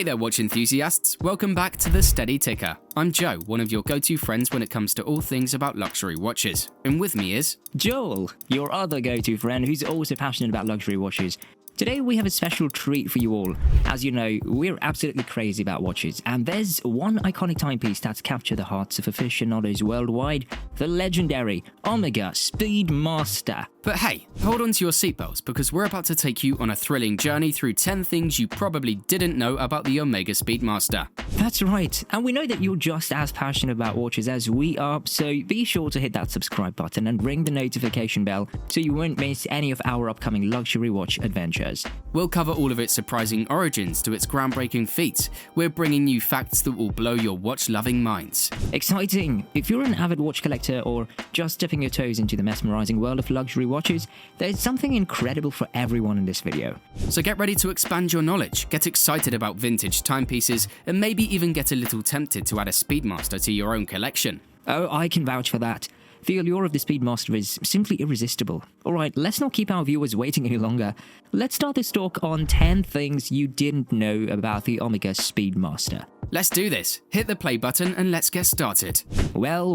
Hey there, watch enthusiasts. Welcome back to The Steady Ticker. I'm Joe, one of your go-to friends when it comes to all things about luxury watches. And with me is... Joel, your other go-to friend who's also passionate about luxury watches. Today we have a special treat for you all. As you know, we're absolutely crazy about watches, and there's one iconic timepiece that's captured the hearts of aficionados worldwide, the legendary Omega Speedmaster. But hey, hold on to your seatbelts because we're about to take you on a thrilling journey through 10 things you probably didn't know about the Omega Speedmaster. That's right, and we know that you're just as passionate about watches as we are, so be sure to hit that subscribe button and ring the notification bell so you won't miss any of our upcoming luxury watch adventures. We'll cover all of its surprising origins to its groundbreaking feats. We're bringing you facts that will blow your watch-loving minds. Exciting! If you're an avid watch collector or just dipping your toes into the mesmerizing world of luxury watches, there's something incredible for everyone in this video. So get ready to expand your knowledge, get excited about vintage timepieces, and maybe even get a little tempted to add a Speedmaster to your own collection. Oh, I can vouch for that. The allure of the Speedmaster is simply irresistible. Alright, let's not keep our viewers waiting any longer. Let's start this talk on 10 things you didn't know about the Omega Speedmaster. Let's do this. Hit the play button and let's get started. Well.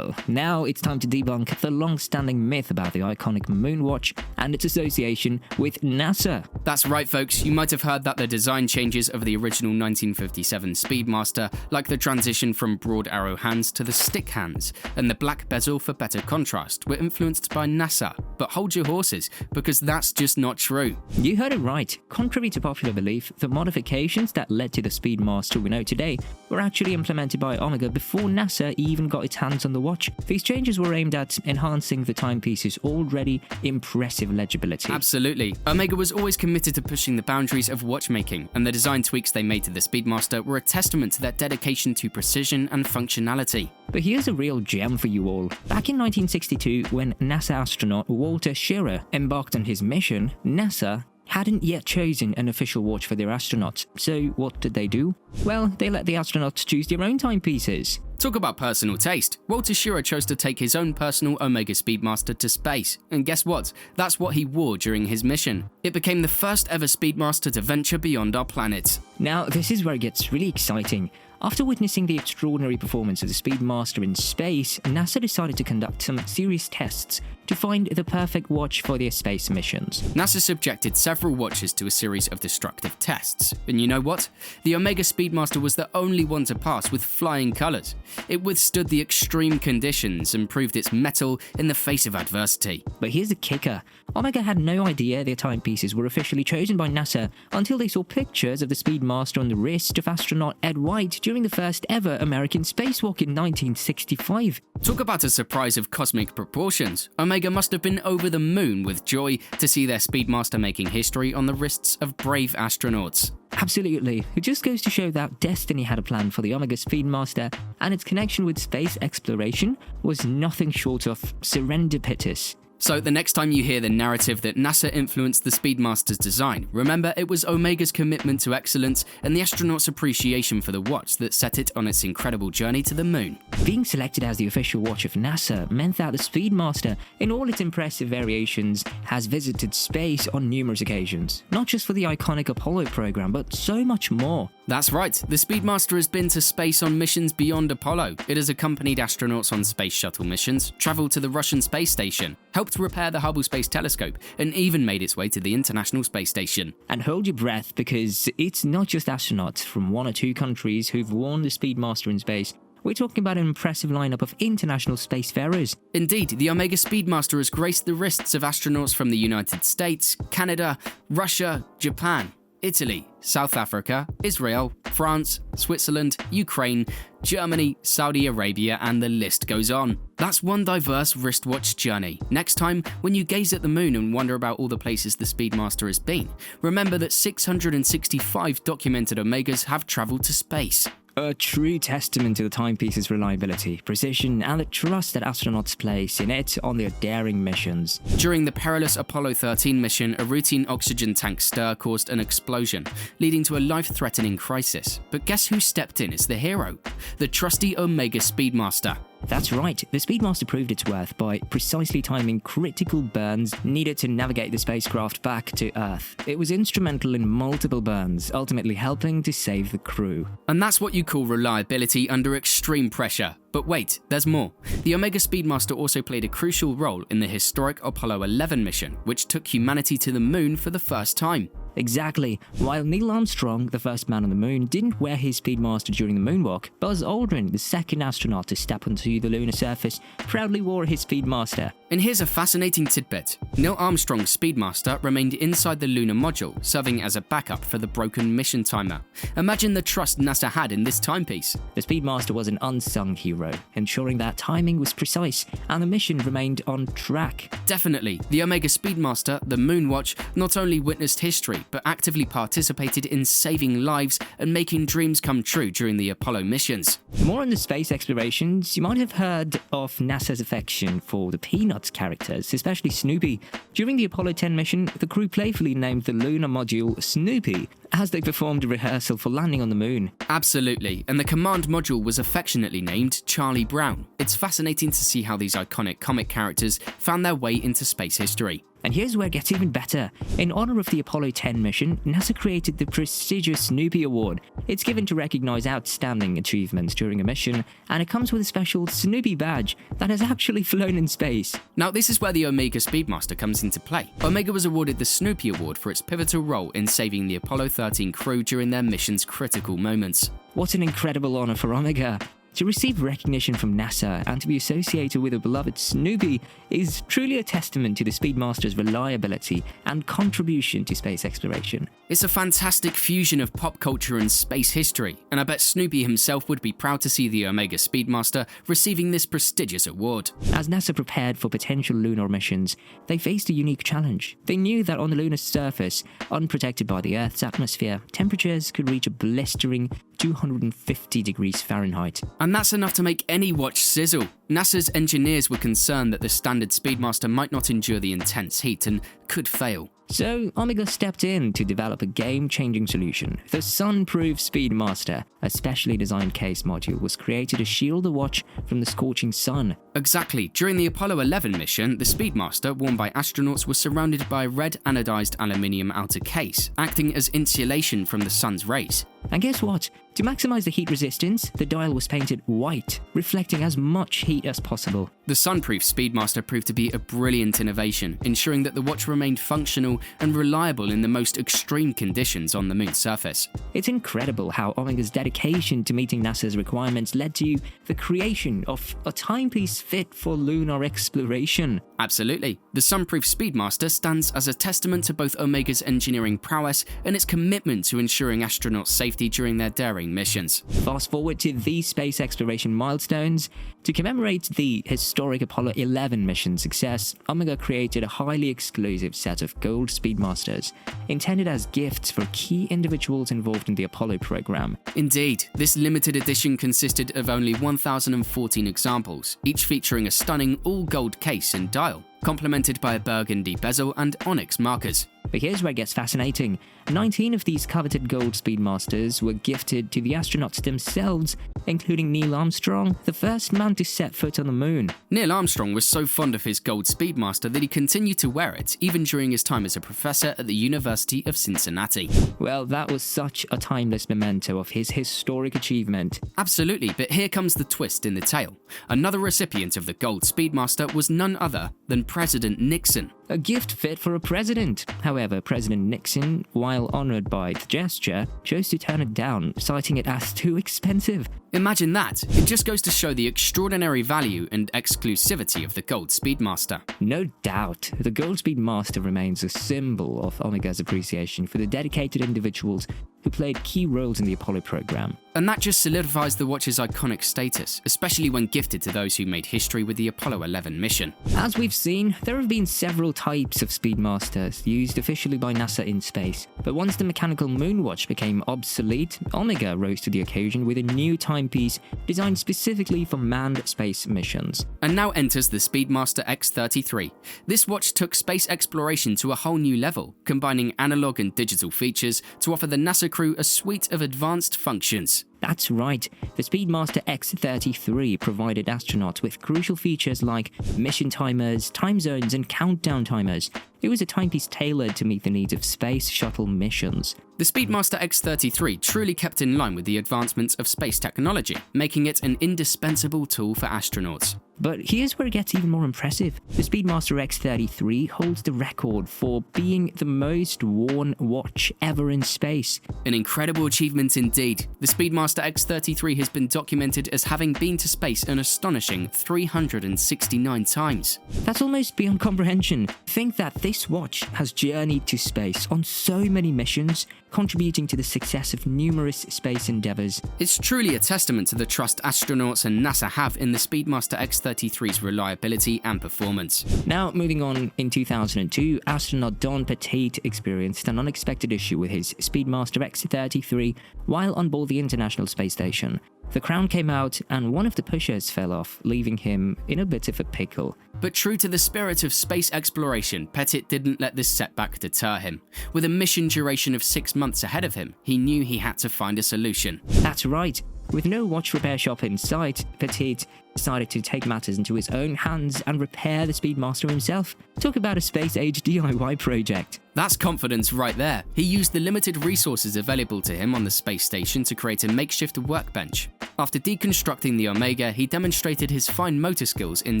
Now it's time to debunk the long-standing myth about the iconic Moonwatch and its association with NASA. That's right, folks. You might have heard that the design changes of the original 1957 Speedmaster, like the transition from broad arrow hands to the stick hands, and the black bezel for better contrast, were influenced by NASA. But hold your horses, because that's just not true. You heard it right. Contrary to popular belief, the modifications that led to the Speedmaster we know today were actually implemented by Omega before NASA even got its hands on the watch. These changes were aimed at enhancing the timepiece's already impressive legibility. Absolutely. Omega was always committed to pushing the boundaries of watchmaking, and the design tweaks they made to the Speedmaster were a testament to their dedication to precision and functionality. But here's a real gem for you all. Back in 1962, when NASA astronaut Walter Schirra embarked on his mission, NASA hadn't yet chosen an official watch for their astronauts. So what did they do? Well, they let the astronauts choose their own timepieces. Talk about personal taste. Walter Schirra chose to take his own personal Omega Speedmaster to space, and guess what? That's what he wore during his mission. It became the first ever Speedmaster to venture beyond our planet. Now, this is where it gets really exciting. After witnessing the extraordinary performance of the Speedmaster in space, NASA decided to conduct some serious tests to find the perfect watch for their space missions. NASA subjected several watches to a series of destructive tests, and you know what? The Omega Speedmaster was the only one to pass with flying colors. It withstood the extreme conditions and proved its mettle in the face of adversity. But here's the kicker. Omega had no idea their timepieces were officially chosen by NASA until they saw pictures of the Speedmaster on the wrist of astronaut Ed White during the first ever American spacewalk in 1965. Talk about a surprise of cosmic proportions. Omega must have been over the moon with joy to see their Speedmaster making history on the wrists of brave astronauts. Absolutely. It just goes to show that destiny had a plan for the Omega Speedmaster, and its connection with space exploration was nothing short of serendipitous. So the next time you hear the narrative that NASA influenced the Speedmaster's design, remember it was Omega's commitment to excellence and the astronauts' appreciation for the watch that set it on its incredible journey to the moon. Being selected as the official watch of NASA meant that the Speedmaster, in all its impressive variations, has visited space on numerous occasions. Not just for the iconic Apollo program, but so much more. That's right, the Speedmaster has been to space on missions beyond Apollo. It has accompanied astronauts on space shuttle missions, traveled to the Russian space station, helped repair the Hubble Space Telescope, and even made its way to the International Space Station. And hold your breath, because it's not just astronauts from 1 or 2 countries who've worn the Speedmaster in space. We're talking about an impressive lineup of international spacefarers. Indeed, the Omega Speedmaster has graced the wrists of astronauts from the United States, Canada, Russia, Japan, Italy, South Africa, Israel, France, Switzerland, Ukraine, Germany, Saudi Arabia, and the list goes on. That's one diverse wristwatch journey. Next time, when you gaze at the moon and wonder about all the places the Speedmaster has been, remember that 665 documented Omegas have traveled to space. A true testament to the timepiece's reliability, precision, and the trust that astronauts place in it on their daring missions. During the perilous Apollo 13 mission, a routine oxygen tank stir caused an explosion, leading to a life-threatening crisis. But guess who stepped in as the hero? The trusty Omega Speedmaster. That's right, the Speedmaster proved its worth by precisely timing critical burns needed to navigate the spacecraft back to Earth. It was instrumental in multiple burns, ultimately helping to save the crew. And that's what you call reliability under extreme pressure. But wait, there's more. The Omega Speedmaster also played a crucial role in the historic Apollo 11 mission, which took humanity to the moon for the first time. Exactly. While Neil Armstrong, the first man on the moon, didn't wear his Speedmaster during the moonwalk, Buzz Aldrin, the second astronaut to step onto the lunar surface, proudly wore his Speedmaster. And here's a fascinating tidbit. Neil Armstrong's Speedmaster remained inside the lunar module, serving as a backup for the broken mission timer. Imagine the trust NASA had in this timepiece. The Speedmaster was an unsung hero, ensuring that timing was precise and the mission remained on track. Definitely, the Omega Speedmaster, the Moonwatch, not only witnessed history, but actively participated in saving lives and making dreams come true during the Apollo missions. More on the space explorations, you might have heard of NASA's affection for the Peanuts characters, especially Snoopy. During the Apollo 10 mission, the crew playfully named the lunar module Snoopy, as they performed a rehearsal for landing on the moon. Absolutely, and the command module was affectionately named Charlie Brown. It's fascinating to see how these iconic comic characters found their way into space history. And here's where it gets even better. In honor of the Apollo 10 mission, NASA created the prestigious Snoopy Award. It's given to recognize outstanding achievements during a mission, and it comes with a special Snoopy badge that has actually flown in space. Now, this is where the Omega Speedmaster comes into play. Omega was awarded the Snoopy Award for its pivotal role in saving the Apollo 13 crew during their mission's critical moments. What an incredible honor for Omega! To receive recognition from NASA and to be associated with a beloved Snoopy is truly a testament to the Speedmaster's reliability and contribution to space exploration. It's a fantastic fusion of pop culture and space history, and I bet Snoopy himself would be proud to see the Omega Speedmaster receiving this prestigious award. As NASA prepared for potential lunar missions, they faced a unique challenge. They knew that on the lunar surface, unprotected by the Earth's atmosphere, temperatures could reach a blistering 250 degrees Fahrenheit. And that's enough to make any watch sizzle. NASA's engineers were concerned that the standard Speedmaster might not endure the intense heat and could fail. So Omega stepped in to develop a game-changing solution. The SUNPROOF Speedmaster, a specially designed case module, was created to shield the watch from the scorching sun. Exactly. During the Apollo 11 mission, the Speedmaster, worn by astronauts, was surrounded by a red anodized aluminium outer case, acting as insulation from the sun's rays. And guess what? To maximize the heat resistance, the dial was painted white, reflecting as much heat as possible. The SUNPROOF Speedmaster proved to be a brilliant innovation, ensuring that the watch remained functional and reliable in the most extreme conditions on the moon's surface. It's incredible how Omega's dedication to meeting NASA's requirements led to the creation of a timepiece fit for lunar exploration. Absolutely. The SUNPROOF Speedmaster stands as a testament to both Omega's engineering prowess and its commitment to ensuring astronauts' safety during their daring missions. Fast forward to these space exploration milestones. To commemorate the historic Apollo 11 mission success, Omega created a highly exclusive set of gold Speedmasters, intended as gifts for key individuals involved in the Apollo program. Indeed, this limited edition consisted of only 1,014 examples, each featuring a stunning all-gold case and dial, complemented by a burgundy bezel and onyx markers. But here's where it gets fascinating. 19 of these coveted gold Speedmasters were gifted to the astronauts themselves, including Neil Armstrong, the first man to set foot on the moon. Neil Armstrong was so fond of his gold Speedmaster that he continued to wear it, even during his time as a professor at the University of Cincinnati. Well, that was such a timeless memento of his historic achievement. Absolutely, but here comes the twist in the tale. Another recipient of the gold Speedmaster was none other than President Nixon. A gift fit for a president. However, President Nixon, while honored by the gesture, chose to turn it down, citing it as too expensive. Imagine that. It just goes to show the extraordinary value and exclusivity of the gold Speedmaster. No doubt, the gold Speedmaster remains a symbol of Omega's appreciation for the dedicated individuals who played key roles in the Apollo program. And that just solidifies the watch's iconic status, especially when gifted to those who made history with the Apollo 11 mission. As we've seen, there have been several types of Speedmasters used officially by NASA in space, but once the mechanical Moonwatch became obsolete, Omega rose to the occasion with a new timepiece designed specifically for manned space missions. And now enters the Speedmaster X33. This watch took space exploration to a whole new level, combining analog and digital features to offer the NASA crew a suite of advanced functions. That's right, the Speedmaster X33 provided astronauts with crucial features like mission timers, time zones, and countdown timers. It was a timepiece tailored to meet the needs of space shuttle missions. The Speedmaster X33 truly kept in line with the advancements of space technology, making it an indispensable tool for astronauts. But here's where it gets even more impressive. The Speedmaster X33 holds the record for being the most worn watch ever in space. An incredible achievement indeed. The Speedmaster X33 has been documented as having been to space an astonishing 369 times. That's almost beyond comprehension. Think that this watch has journeyed to space on so many missions, contributing to the success of numerous space endeavors. It's truly a testament to the trust astronauts and NASA have in the Speedmaster X33's reliability and performance. Now, moving on, in 2002, astronaut Don Petit experienced an unexpected issue with his Speedmaster X33 while on board the International Space Station. The crown came out and one of the pushers fell off, leaving him in a bit of a pickle. But true to the spirit of space exploration, Petit didn't let this setback deter him. With a mission duration of 6 months ahead of him, he knew he had to find a solution. That's right. With no watch repair shop in sight, Petit decided to take matters into his own hands and repair the Speedmaster himself. Talk about a space-age DIY project. That's confidence right there. He used the limited resources available to him on the space station to create a makeshift workbench. After deconstructing the Omega, he demonstrated his fine motor skills in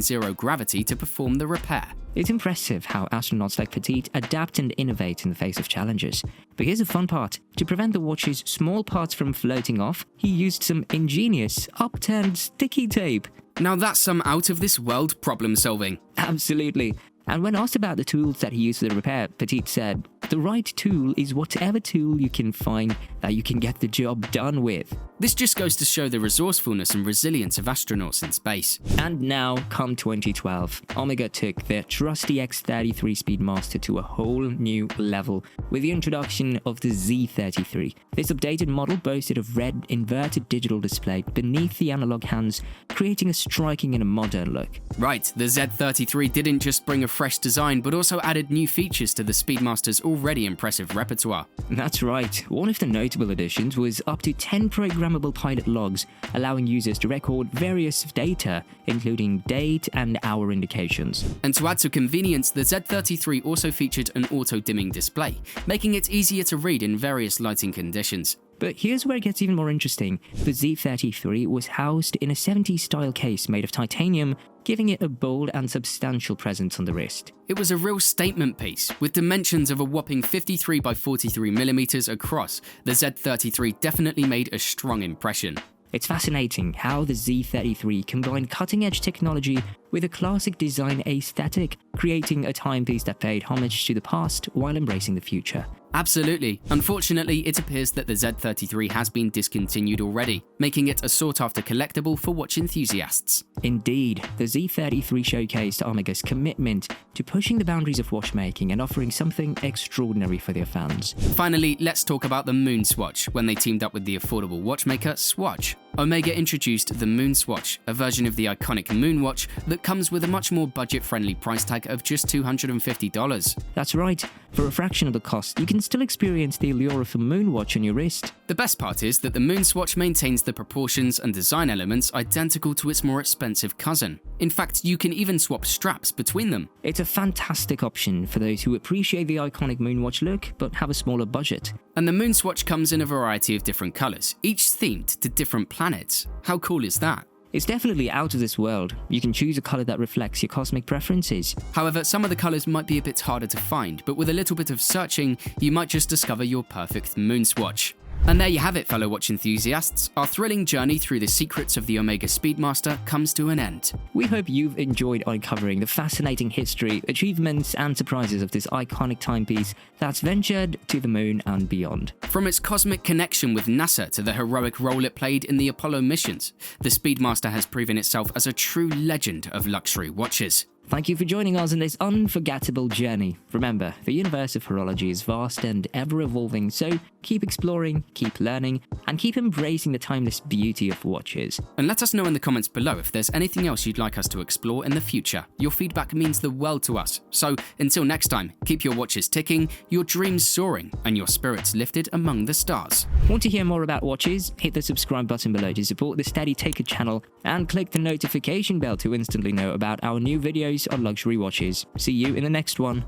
zero gravity to perform the repair. It's impressive how astronauts like Petit adapt and innovate in the face of challenges. But here's the fun part. To prevent the watch's small parts from floating off, he used some ingenious, upturned sticky tape. Now that's some out-of-this-world problem solving. Absolutely. And when asked about the tools that he used for the repair, Petit said, "The right tool is whatever tool you can find that you can get the job done with." This just goes to show the resourcefulness and resilience of astronauts in space. And now, come 2012, Omega took their trusty X33 Speedmaster to a whole new level with the introduction of the Z33. This updated model boasted of red inverted digital display beneath the analog hands, creating a striking and a modern look. Right, the Z33 didn't just bring a fresh design, but also added new features to the Speedmaster's already impressive repertoire. That's right. One of the notable additions was up to 10 programmable pilot logs, allowing users to record various data, including date and hour indications. And to add to convenience, the Z33 also featured an auto-dimming display, making it easier to read in various lighting conditions. But here's where it gets even more interesting. The Z33 was housed in a 70s style case made of titanium, giving it a bold and substantial presence on the wrist. It was a real statement piece, with dimensions of a whopping 53 by 43 millimeters across. The Z33 definitely made a strong impression. It's fascinating how the Z33 combined cutting-edge technology with a classic design aesthetic, creating a timepiece that paid homage to the past while embracing the future. Absolutely. Unfortunately, it appears that the Z33 has been discontinued already, making it a sought-after collectible for watch enthusiasts. Indeed, the Z33 showcased Omega's commitment to pushing the boundaries of watchmaking and offering something extraordinary for their fans. Finally, let's talk about the Moonwatch, when they teamed up with the affordable watchmaker SWATCH. Omega introduced the Moonwatch, a version of the iconic Moonwatch that comes with a much more budget-friendly price tag of just $250. That's right. For a fraction of the cost, you can still experience the allure of a Moonwatch on your wrist. The best part is that the Moonwatch maintains the proportions and design elements identical to its more expensive cousin. In fact, you can even swap straps between them. It's a fantastic option for those who appreciate the iconic Moonwatch look but have a smaller budget. And the Moonwatch comes in a variety of different colors, each themed to different planets. How cool is that? It's definitely out of this world. You can choose a color that reflects your cosmic preferences. However, some of the colors might be a bit harder to find, but with a little bit of searching, you might just discover your perfect Moonwatch. And there you have it, fellow watch enthusiasts. Our thrilling journey through the secrets of the Omega Speedmaster comes to an end. We hope you've enjoyed uncovering the fascinating history, achievements, and surprises of this iconic timepiece that's ventured to the moon and beyond. From its cosmic connection with NASA to the heroic role it played in the Apollo missions, the Speedmaster has proven itself as a true legend of luxury watches. Thank you for joining us in this unforgettable journey. Remember, the universe of horology is vast and ever-evolving, so keep exploring, keep learning, and keep embracing the timeless beauty of watches. And let us know in the comments below if there's anything else you'd like us to explore in the future. Your feedback means the world to us. So until next time, keep your watches ticking, your dreams soaring, and your spirits lifted among the stars. Want to hear more about watches? Hit the subscribe button below to support the Steady Taker channel, and click the notification bell to instantly know about our new videos on luxury watches. See you in the next one.